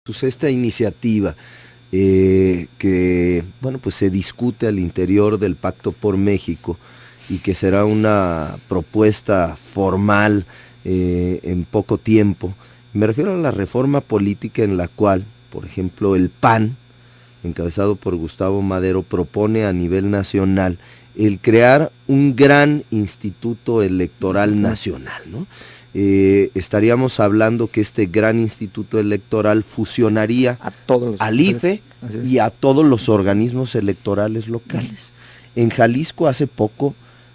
pues esta iniciativa que bueno, pues se discute al interior del Pacto por México y que será una propuesta formal en poco tiempo. Me refiero a la reforma política en la cual, por ejemplo, el PAN, encabezado por Gustavo Madero, propone a nivel nacional el crear un gran instituto electoral nacional, ¿no? Estaríamos hablando que este gran instituto electoral fusionaría al IFE y a todos los organismos electorales locales. En Jalisco hace poco,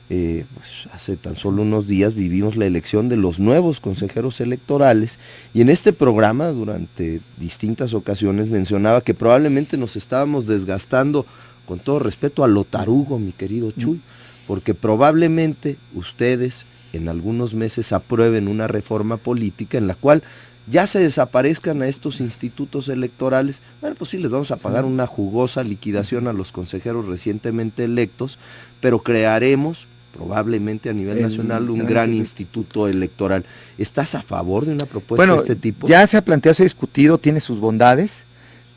pues hace tan solo unos días, vivimos la elección de los nuevos consejeros electorales, y en este programa durante distintas ocasiones mencionaba que probablemente nos estábamos desgastando, con todo respeto, a lo tarugo, mi querido Chuy, porque probablemente ustedes en algunos meses aprueben una reforma política en la cual ya se desaparezcan a estos institutos electorales. Bueno, pues sí, les vamos a pagar una jugosa liquidación a los consejeros recientemente electos, pero crearemos probablemente a nivel nacional un gran instituto electoral. ¿Estás a favor de una propuesta de este tipo? Ya se ha planteado, se ha discutido, tiene sus bondades,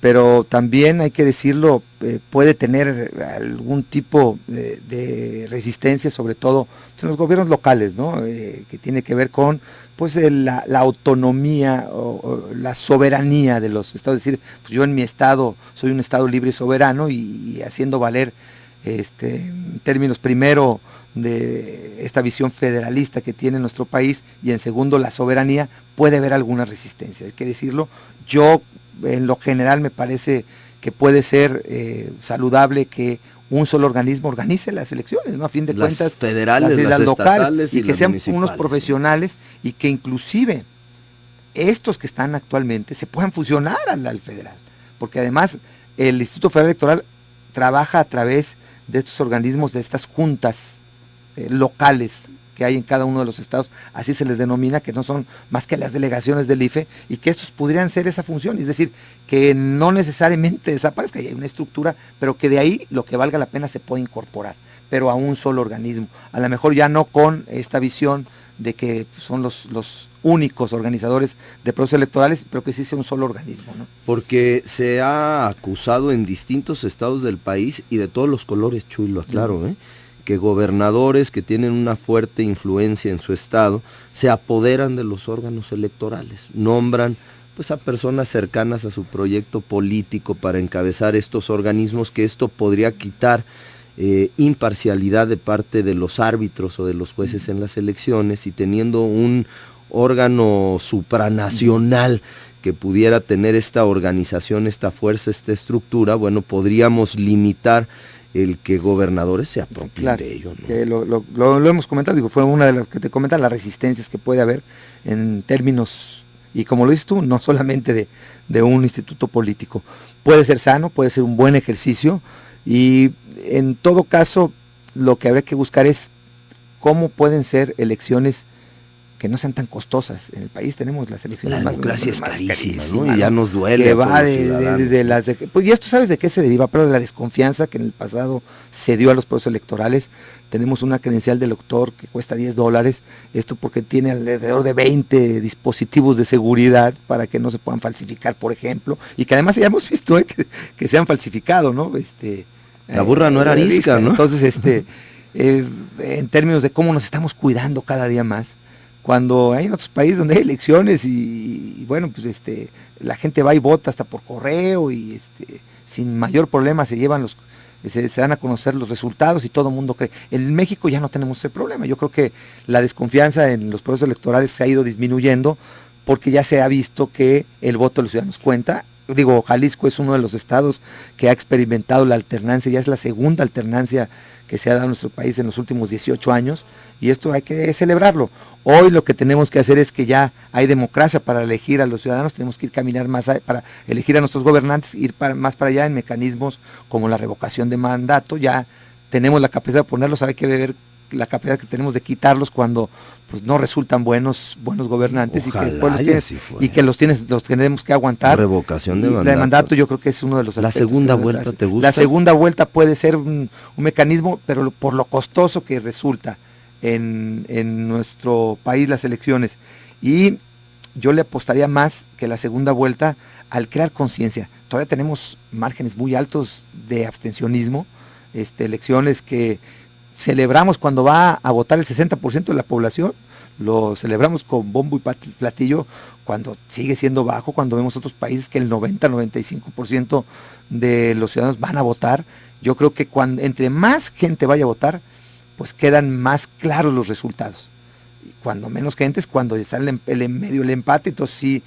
pero también hay que decirlo, puede tener algún tipo de resistencia, sobre todo en los gobiernos locales, ¿no? Que tiene que ver con pues la autonomía o la soberanía de los estados. Es decir, pues yo en mi estado soy un estado libre y soberano, y haciendo valer en términos primero de esta visión federalista que tiene nuestro país, y en segundo la soberanía, puede haber alguna resistencia, hay que decirlo. Yo en lo general me parece que puede ser saludable que un solo organismo organice las elecciones, ¿no? A fin de cuentas, federales, las locales y que sean unos profesionales, y que inclusive estos que están actualmente se puedan fusionar al federal, porque además el Instituto Federal Electoral trabaja a través de estos organismos, de estas juntas locales que hay en cada uno de los estados, así se les denomina, que no son más que las delegaciones del IFE, y que estos podrían ser esa función, es decir, que no necesariamente desaparezca, y hay una estructura, pero que de ahí lo que valga la pena se puede incorporar, pero a un solo organismo, a lo mejor ya no con esta visión de que son los únicos organizadores de procesos electorales, pero que sí sea un solo organismo, ¿no? Porque se ha acusado en distintos estados del país, y de todos los colores, Chuy, lo aclaro, que gobernadores que tienen una fuerte influencia en su estado se apoderan de los órganos electorales, nombran pues a personas cercanas a su proyecto político para encabezar estos organismos, que esto podría quitar imparcialidad de parte de los árbitros o de los jueces en las elecciones, y teniendo un órgano supranacional que pudiera tener esta organización, esta fuerza, esta estructura, bueno, podríamos limitar el que gobernadores se apropien de ello, ¿no? Que lo hemos comentado, digo, fue una de las que te comentan, las resistencias que puede haber en términos, y como lo dices tú, no solamente de un instituto político. Puede ser sano, puede ser un buen ejercicio, y en todo caso lo que habría que buscar es cómo pueden ser elecciones que no sean tan costosas. En el país tenemos las elecciones más... La democracia es carísima, ¿no? ¿no? Y ya nos duele. Que va pues, y esto sabes de qué se deriva, pero de la desconfianza que en el pasado se dio a los procesos electorales. Tenemos una credencial del elector que cuesta $10, esto porque tiene alrededor de 20 dispositivos de seguridad para que no se puedan falsificar, por ejemplo, y que además ya hemos visto que se han falsificado, ¿no? La burra no era arisca, ¿no? Entonces, en términos de cómo nos estamos cuidando cada día más, cuando hay en otros países donde hay elecciones y bueno, pues la gente va y vota hasta por correo, y sin mayor problema se dan a conocer los resultados y todo el mundo cree. En México ya no tenemos ese problema. Yo creo que la desconfianza en los procesos electorales se ha ido disminuyendo, porque ya se ha visto que el voto de los ciudadanos cuenta. Digo, Jalisco es uno de los estados que ha experimentado la alternancia, ya es la segunda alternancia que se ha dado en nuestro país en los últimos 18 años, y esto hay que celebrarlo. Hoy lo que tenemos que hacer es que ya hay democracia para elegir a los ciudadanos, tenemos que ir caminar más para elegir a nuestros gobernantes, ir más para allá en mecanismos como la revocación de mandato. Ya tenemos la capacidad de ponerlos, hay que ver la capacidad que tenemos de quitarlos cuando pues no resultan buenos gobernantes. Ojalá, y que después los tenemos que aguantar. Revocación de mandato. La de mandato yo creo que es uno de los aspectos. ¿La segunda vuelta te gusta? La segunda vuelta puede ser un mecanismo, pero por lo costoso que resulta en nuestro país las elecciones, y yo le apostaría más que la segunda vuelta al crear conciencia. Todavía tenemos márgenes muy altos de abstencionismo, elecciones que celebramos cuando va a votar el 60% de la población, lo celebramos con bombo y platillo, cuando sigue siendo bajo, cuando vemos otros países que el 90-95% de los ciudadanos van a votar. Yo creo que entre más gente vaya a votar, pues quedan más claros los resultados. Cuando menos gente es cuando sale en medio el empate, entonces sí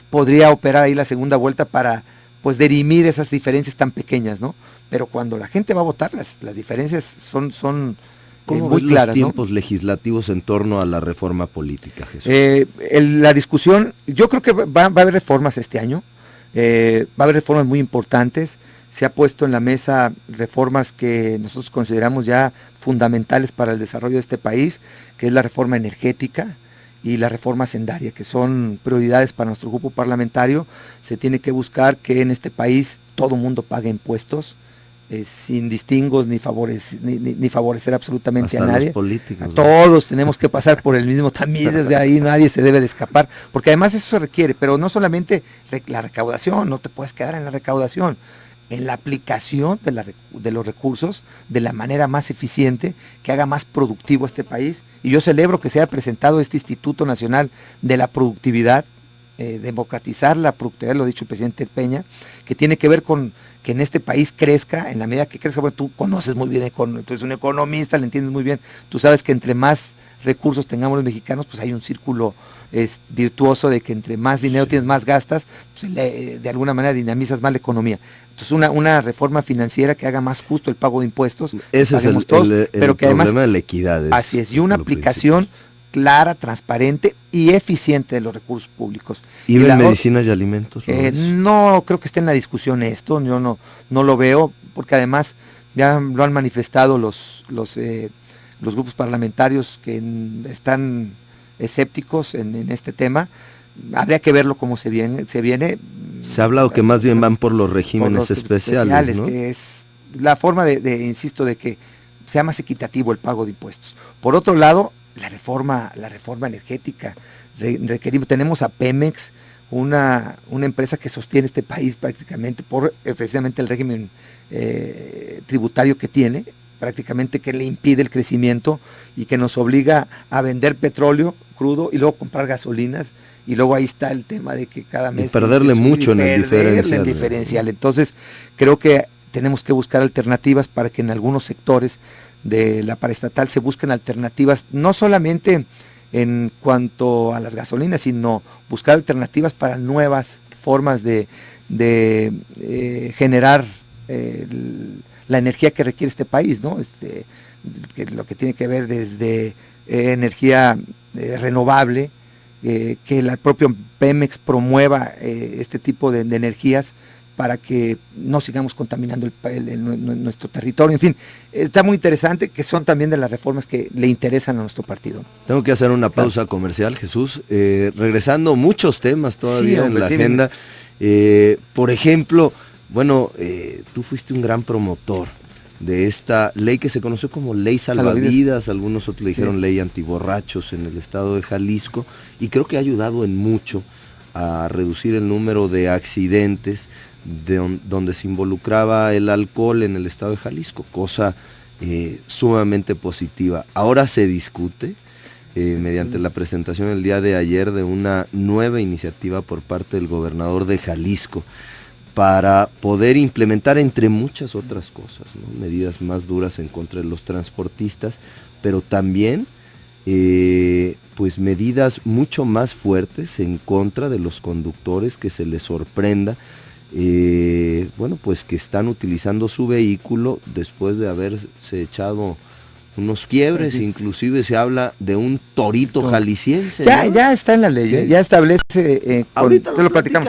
podría operar ahí la segunda vuelta para pues dirimir esas diferencias tan pequeñas, ¿no? Pero cuando la gente va a votar, las diferencias son muy claras, los tiempos, ¿no?, legislativos en torno a la reforma política, Jesús? La discusión, yo creo que va a haber reformas este año, va a haber reformas muy importantes. Se ha puesto en la mesa reformas que nosotros consideramos ya fundamentales para el desarrollo de este país, que es la reforma energética y la reforma hacendaria, que son prioridades para nuestro grupo parlamentario. Se tiene que buscar que en este país todo mundo pague impuestos, sin distingos ni favorecer absolutamente hasta a nadie. Los políticos, a todos tenemos que pasar por el mismo tamiz, desde ahí nadie se debe de escapar, porque además eso se requiere, pero no solamente la recaudación, no te puedes quedar en la recaudación, en la aplicación de los recursos de la manera más eficiente, que haga más productivo este país. Y yo celebro que se haya presentado este Instituto Nacional de la Productividad, democratizar la productividad, lo ha dicho el presidente Peña, que tiene que ver con que en este país crezca, en la medida que crezca. Bueno, tú conoces muy bien, tú eres un economista, le entiendes muy bien, tú sabes que entre más recursos tengamos los mexicanos, pues hay un círculo virtuoso de que entre más dinero tienes, más gastas, pues de alguna manera dinamizas más la economía. Entonces una reforma financiera que haga más justo el pago de impuestos, ese es el pero que problema además, de la equidad. Así es, y una aplicación clara, transparente y eficiente de los recursos públicos. ¿Y en medicinas y alimentos? No creo que esté en la discusión esto, yo no lo veo, porque además ya lo han manifestado los grupos parlamentarios que están escépticos en este tema. Habría que verlo cómo se viene. Se ha hablado que más bien van por los regímenes especiales, ¿no? Que es la forma insisto, de que sea más equitativo el pago de impuestos. Por otro lado, la reforma energética. Tenemos a Pemex, una empresa que sostiene este país prácticamente por precisamente el régimen tributario que tiene, prácticamente que le impide el crecimiento y que nos obliga a vender petróleo crudo y luego comprar gasolinas, y luego ahí está el tema de que cada mes... Y perderle mucho en el diferencial. Entonces, creo que tenemos que buscar alternativas para que en algunos sectores de la paraestatal se busquen alternativas, no solamente en cuanto a las gasolinas, sino buscar alternativas para nuevas formas de generar la energía que requiere este país, ¿no? Que lo que tiene que ver desde energía renovable, que el propio Pemex promueva este tipo de energías para que no sigamos contaminando nuestro territorio. En fin, está muy interesante, que son también de las reformas que le interesan a nuestro partido. Tengo que hacer una pausa comercial, Jesús. Regresando, muchos temas todavía en la agenda. Por ejemplo, bueno, tú fuiste un gran promotor de esta ley que se conoció como Ley Salvavidas, algunos otros le dijeron Ley Antiborrachos en el estado de Jalisco, y creo que ha ayudado en mucho a reducir el número de accidentes donde se involucraba el alcohol en el estado de Jalisco, cosa sumamente positiva. Ahora se discute mediante la presentación el día de ayer de una nueva iniciativa por parte del gobernador de Jalisco para poder implementar, entre muchas otras cosas, ¿no?, medidas más duras en contra de los transportistas, pero también pues medidas mucho más fuertes en contra de los conductores, que se les sorprenda bueno, pues que están utilizando su vehículo después de haberse echado unos quiebres. Sí. Inclusive se habla de un torito jalisciense, ya está en la ley, ya establece, ahorita te lo platicamos.